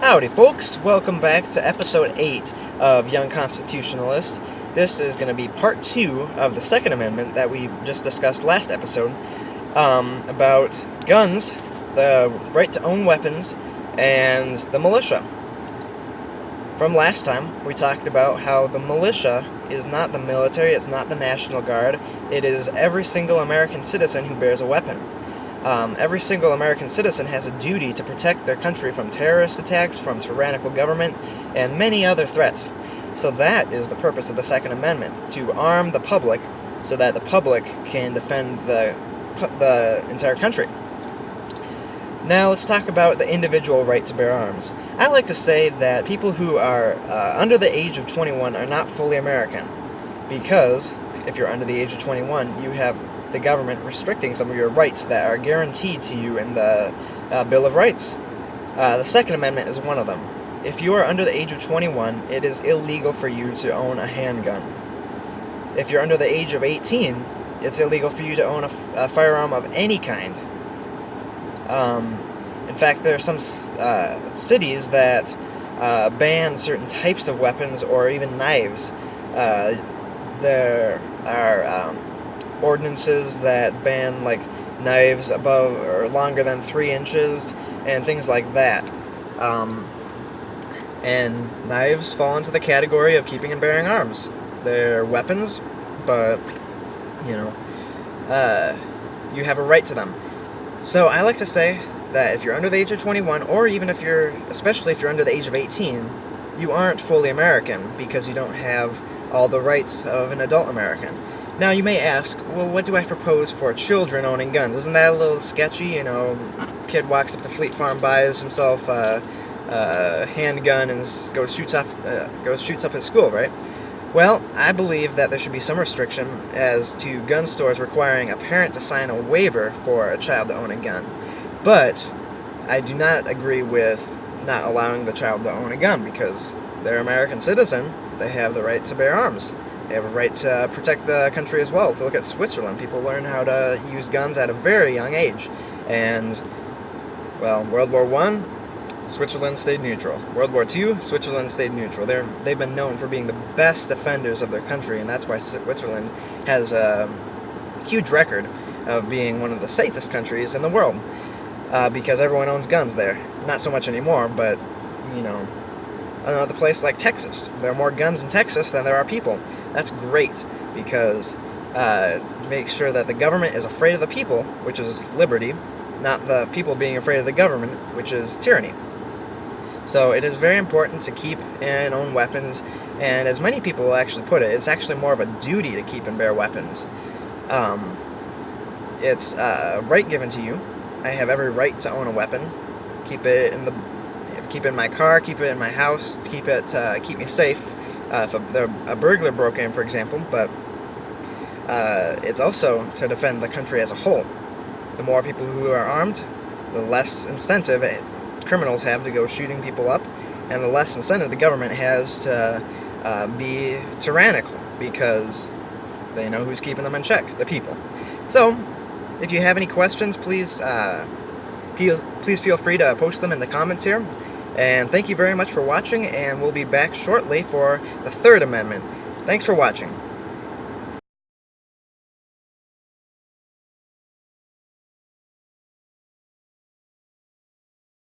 Howdy, folks. Welcome back to episode 8 of Young Constitutionalists. This is going to be part 2 of the Second Amendment that we just discussed last episode about guns, the right to own weapons, and the militia. From last time, we talked about how the militia is not the military, it's not the National Guard, it is every single American citizen who bears a weapon. Every single American citizen has a duty to protect their country from terrorist attacks, from tyrannical government, and many other threats. So that is the purpose of the Second Amendment, to arm the public so that the public can defend the entire country. Now let's talk about the individual right to bear arms. I like to say that people who are under the age of 21 are not fully American, because if you're under the age of 21, you have the government restricting some of your rights that are guaranteed to you in the Bill of Rights. The Second Amendment is one of them. If you are under the age of 21, it is illegal for you to own a handgun. If you're under the age of 18, it's illegal for you to own a firearm of any kind. In fact, there are some cities that ban certain types of weapons or even knives. There are ordinances that ban knives above or longer than 3 inches and things like that. And knives fall into the category of keeping and bearing arms. They're weapons, but you have a right to them. So I like to say that if you're under the age of 21, or even especially if you're under the age of 18, you aren't fully American because you don't have all the rights of an adult American. Now, you may ask, well, what do I propose for children owning guns? Isn't that a little sketchy? Kid walks up to Fleet Farm, buys himself a handgun, and goes shoots up his school, right? Well, I believe that there should be some restriction as to gun stores requiring a parent to sign a waiver for a child to own a gun. But I do not agree with not allowing the child to own a gun because they're an American citizen. They have the right to bear arms. They have a right to protect the country as well. If you look at Switzerland, people learn how to use guns at a very young age. And, well, World War I, Switzerland stayed neutral. World War II, Switzerland stayed neutral. They've been known for being the best defenders of their country, and that's why Switzerland has a huge record of being one of the safest countries in the world, because everyone owns guns there. Not so much anymore, but, another place like Texas. There are more guns in Texas than there are people. That's great, because make sure that the government is afraid of the people, which is liberty, not the people being afraid of the government, which is tyranny. So it is very important to keep and own weapons, and as many people will actually put it, it's actually more of a duty to keep and bear weapons. It's a right given to you. I have every right to own a weapon. Keep it in my car, keep it in my house, keep me safe. If a burglar broke in, for example, but it's also to defend the country as a whole. The more people who are armed, the less incentive criminals have to go shooting people up, and the less incentive the government has to be tyrannical, because they know who's keeping them in check, the people. So, if you have any questions, please feel free to post them in the comments here. And thank you very much for watching, and we'll be back shortly for the Third Amendment. Thanks for watching.